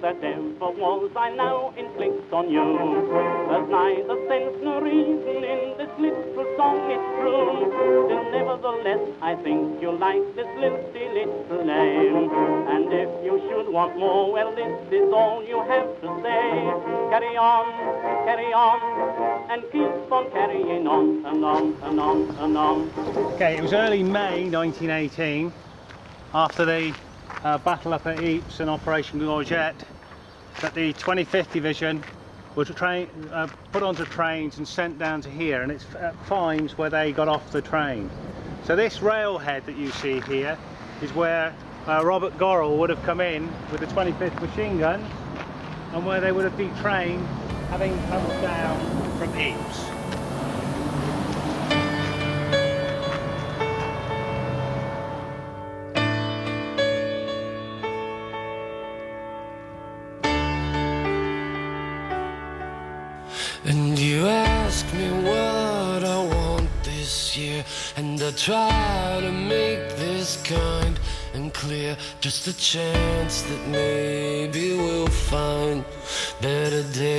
that ever was I now inflict on you. There's neither sense nor reason in this little song, it's true. Still nevertheless, I think you'll like this little name. And if you should want more, well, this is all you have to say. Carry on, and keep on carrying on, and on, and on, and on. Okay, it was early May 1918, after the battle up at Ypres and Operation Gorget, that the 25th Division was put onto trains and sent down to here, and it's at Fismes where they got off the train. So this railhead that you see here is where Robert Gorrill would have come in with the 25th machine guns, and where they would have detrained, having come down from Ypres. And you ask me what I want this year, and I try to make this kind and clear. Just a chance that maybe we'll find better days.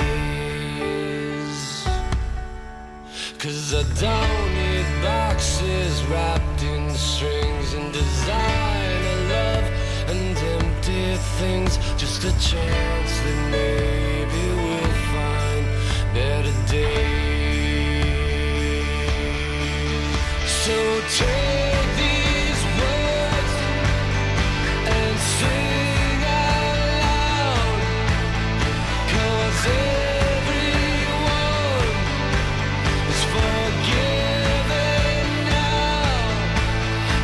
'Cause I don't need boxes wrapped in strings and designer love and empty things. Just a chance that maybe we'll find better days. So take these words and sing out loud, 'cause everyone is forgiven now.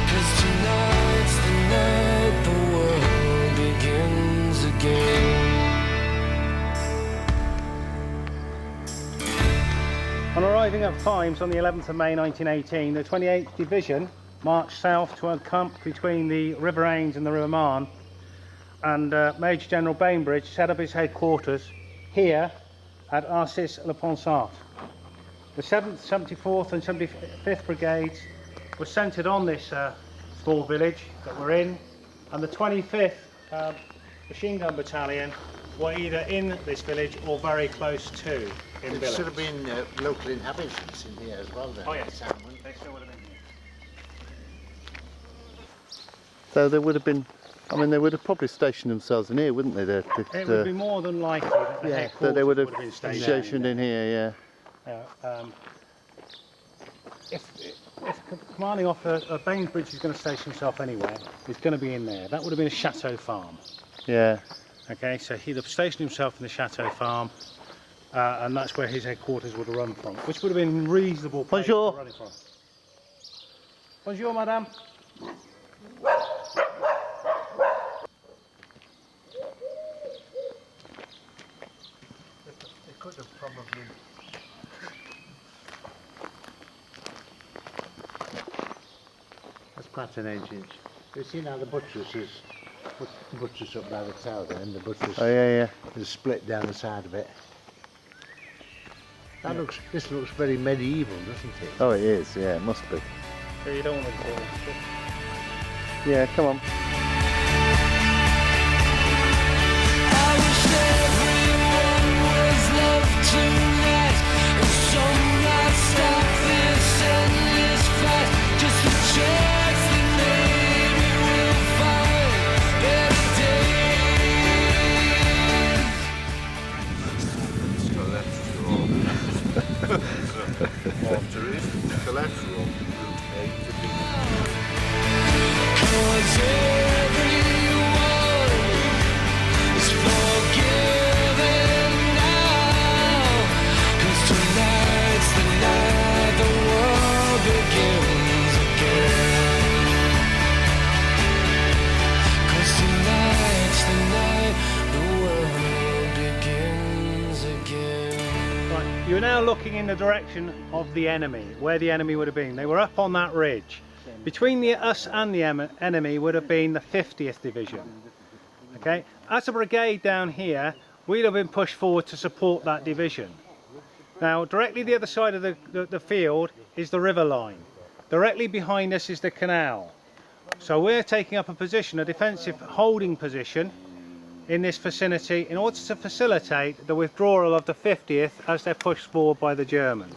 'Cause tonight's the night the world begins again. On arriving at Fismes on the 11th of May 1918, the 28th Division marched south to a camp between the River Aisne and the River Marne, and Major General Bainbridge set up his headquarters here at Arcis-le-Ponsart. The 7th, 74th and 75th Brigades were centred on this small village that we're in, and the 25th Machine Gun Battalion were either in this village or very close to. There should have been local inhabitants in here as well then. Oh yes, they still would have been here. So there would have been, I mean, they would have probably stationed themselves in here, wouldn't they? It would be more than likely that the headquarters that they would have been stationed in here, If commanding officer Bainbridge is going to station himself anywhere, he's going to be in there. That would have been a chateau farm. yeah. Okay, so he'd have stationed himself in the chateau farm, and that's where his headquarters would have run from, which would have been a reasonable place Bonjour. to run it from. Bonjour, madame. They could have probably. That's quite an ancient. You see now the buttress is buttress up by the tower there, and the buttress Oh yeah, is split down the side of it. This looks very medieval, doesn't it? Oh, it is. Yeah, it must be. So you don't want to do it. Yeah, come on. I wish everyone was love tonight, and some might stop this endless fight. Just a chance that maybe we'll find better Days. Collateral. 'cause everyone is forgiven now. 'Cause tonight's the night the world begins again. 'Cause tonight's the night the world begins again. Right, you're now looking in the direction of the enemy, where the enemy would have been. They were up on that ridge. Between us and the enemy would have been the 50th Division. Okay, as a brigade down here, we'd have been pushed forward to support that division. Now, directly the other side of the field is the river line. Directly behind us is the canal. So we're taking up a position, a defensive holding position, in this vicinity in order to facilitate the withdrawal of the 50th as they're pushed forward by the Germans.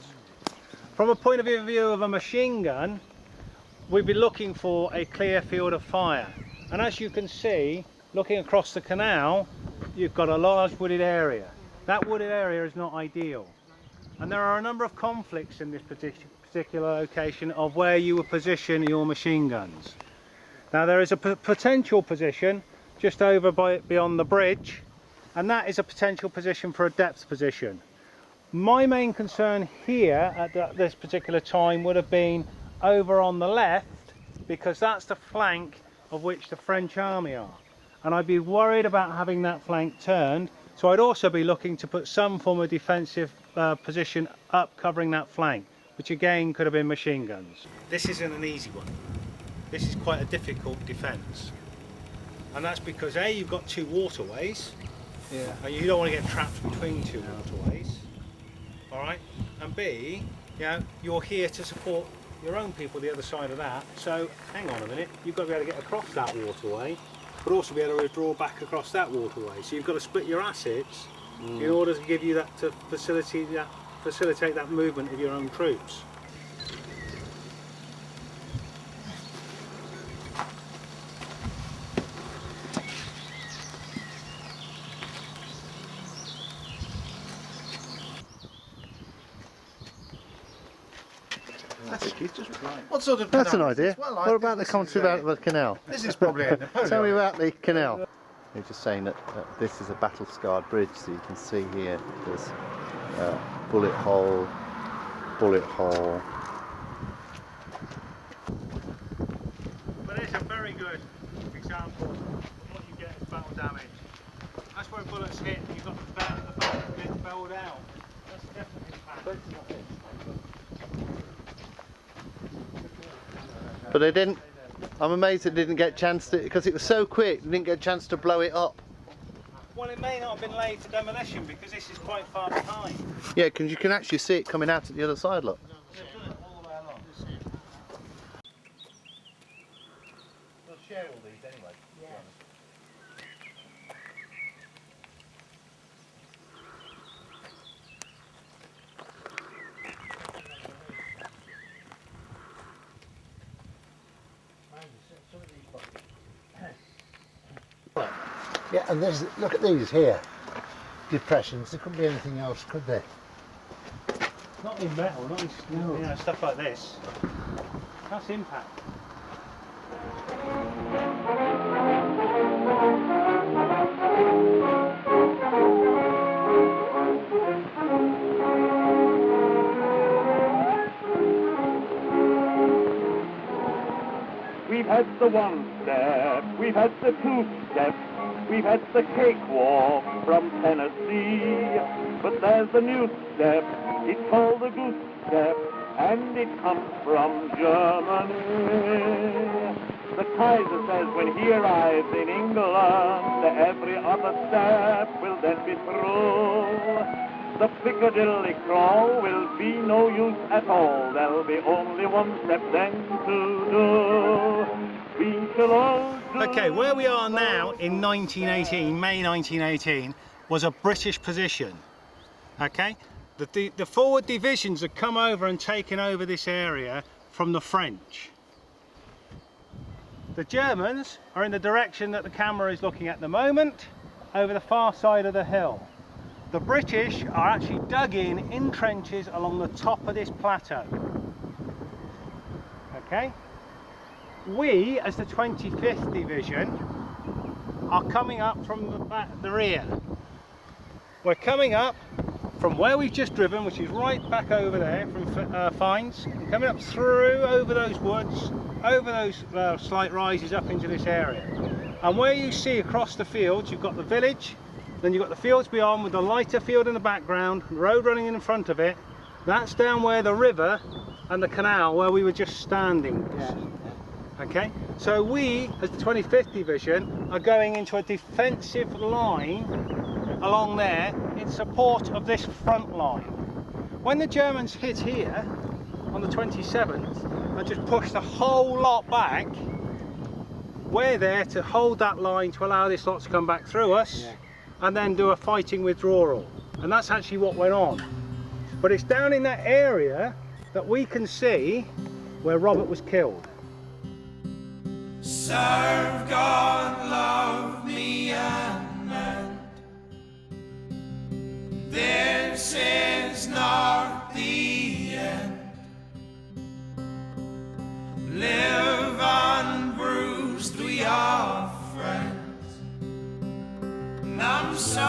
From a point of view of a machine gun, we'd be looking for a clear field of fire, and as you can see, looking across the canal, you've got a large wooded area. That wooded area is not ideal, and there are a number of conflicts in this particular location of where you would position your machine guns. Now there is a potential position just over beyond the bridge, and that is a potential position for a depth position. My main concern here at this particular time would have been over on the left, because that's the flank of which the French army are, and I'd be worried about having that flank turned, so I'd also be looking to put some form of defensive position up covering that flank, which again could have been machine guns. This isn't an easy one. This is quite a difficult defence, and that's because A, you've got two waterways, and you don't want to get trapped between two waterways, alright, and B, you're here to support your own people the other side of that, so hang on a minute, you've got to be able to get across that waterway, but also be able to withdraw back across that waterway, so you've got to split your assets in order to give you that, to facilitate that movement of your own troops. What sort of That's an canal? idea. Well, What about the commentary about the canal? This is probably a Napoleon. Tell me about the canal. You're just saying that this is a battle-scarred bridge, so you can see here there's bullet hole, bullet hole. But it's a very good example of what you get as battle damage. That's where bullets hit, and you've got the back bit bowed out. That's definitely bad. But they didn't. I'm amazed it didn't get a chance to, because it was so quick, they didn't get a chance to blow it up. Well, it may not have been laid to demolition because this is quite far behind. Yeah, because you can actually see it coming out at the other side, look. All the way along. We'll share all these anyway. Yeah. Yeah, and there's, look at these here, depressions. There couldn't be anything else, could there? Not in metal, not in steel, stuff like this. That's impact. We've had the one step, we've had the two step, we've had the cakewalk from Tennessee, but there's a new step, it's called the goose step, and it comes from Germany. The Kaiser says when he arrives in England, every other step will then be through. The Piccadilly crawl will be no use at all, there'll be only one step then to do. We shall all do. Okay, where we are now in 1918, May 1918, was a British position. Okay, the forward divisions had come over and taken over this area from the French. The Germans are in the direction that the camera is looking at the moment, over the far side of the hill. The British are actually dug in trenches along the top of this plateau. Okay? We, as the 25th Division, are coming up from the rear. We're coming up from where we've just driven, which is right back over there from Fismes, coming up through over those woods, over those slight rises up into this area. And where you see across the fields, you've got the village, then you've got the fields beyond with the lighter field in the background, road running in front of it. That's down where the river and the canal where we were just standing was. Yeah. Okay, so we, as the 25th Division, are going into a defensive line along there in support of this front line. When the Germans hit here on the 27th and just pushed the whole lot back, we're there to hold that line to allow this lot to come back through us, Yeah. and then do a fighting withdrawal. And that's actually what went on. But it's down in that area that we can see where Robert was killed. Serve God, love me and mend. This is not the end. Live unbruised, we are friends. And I'm sorry.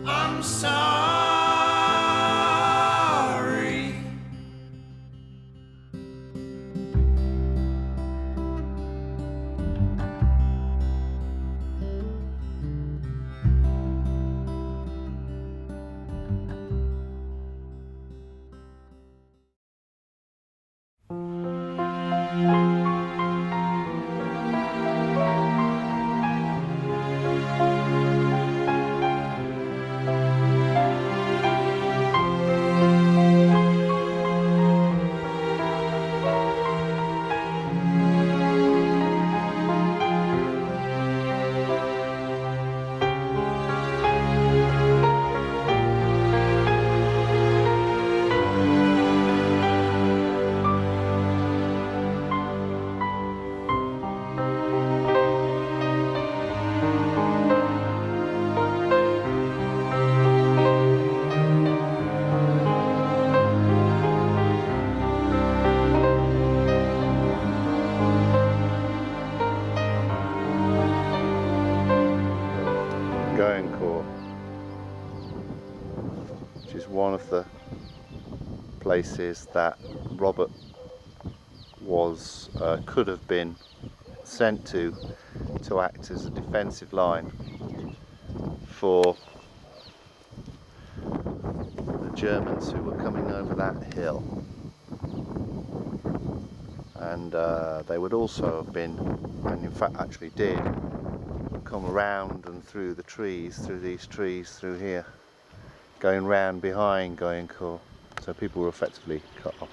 I'm sorry. Which is one of the places that Robert was could have been sent to act as a defensive line for the Germans who were coming over that hill, and they would also have been, and in fact actually did, come around and through the trees, through these trees, through here, going round behind Goyencourt, so people were effectively cut off.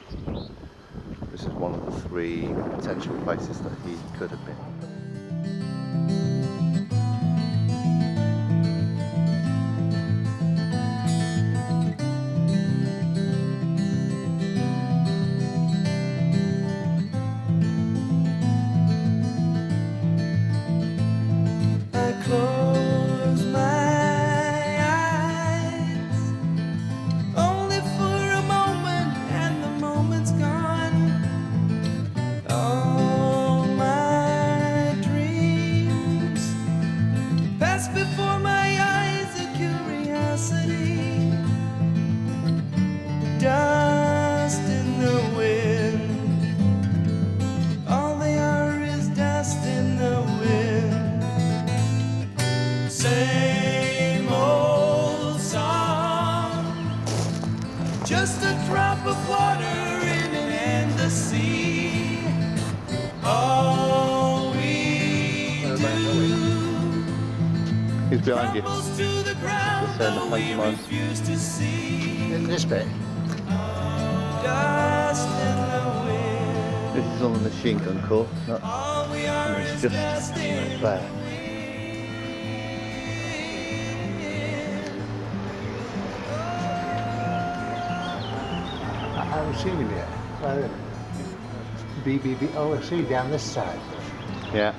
This is one of the three potential places that he could have been. Just a drop of water in an endless sea. All we do. He's behind you. Crumbles to the ground, Just saying the though we pantomime. refuse to see. In this bit. Dust in the wind. This is on the machine gun corps, not, All we are and it's is just dust in the there. I haven't seen him yet. BBB. Oh, I see down this side. Yeah.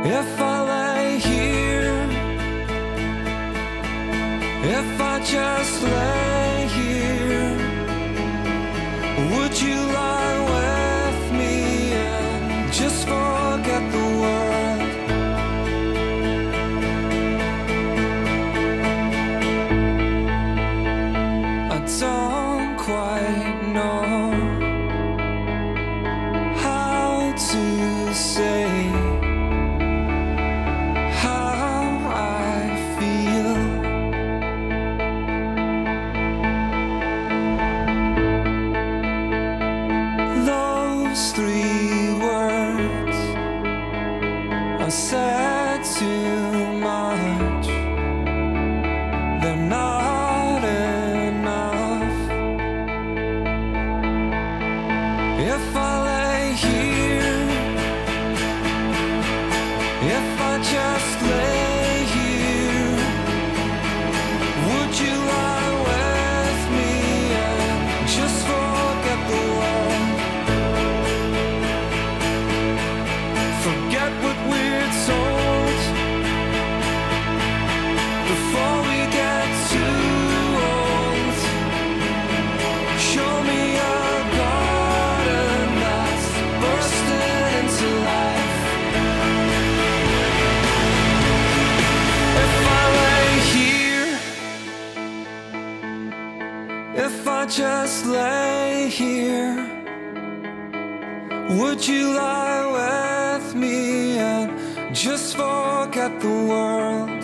If I lay here, if I just lay here, would you lie with me and just forget the world? I don't quite know how to say said too much, they're not enough. If I lay here, if I just lay here, would you lie with me and just forget the world? Forget what we're told before we get too old. Show me a garden that's bursting into life. If I lay here, if I just lay here, would you lie with me and just forget the world?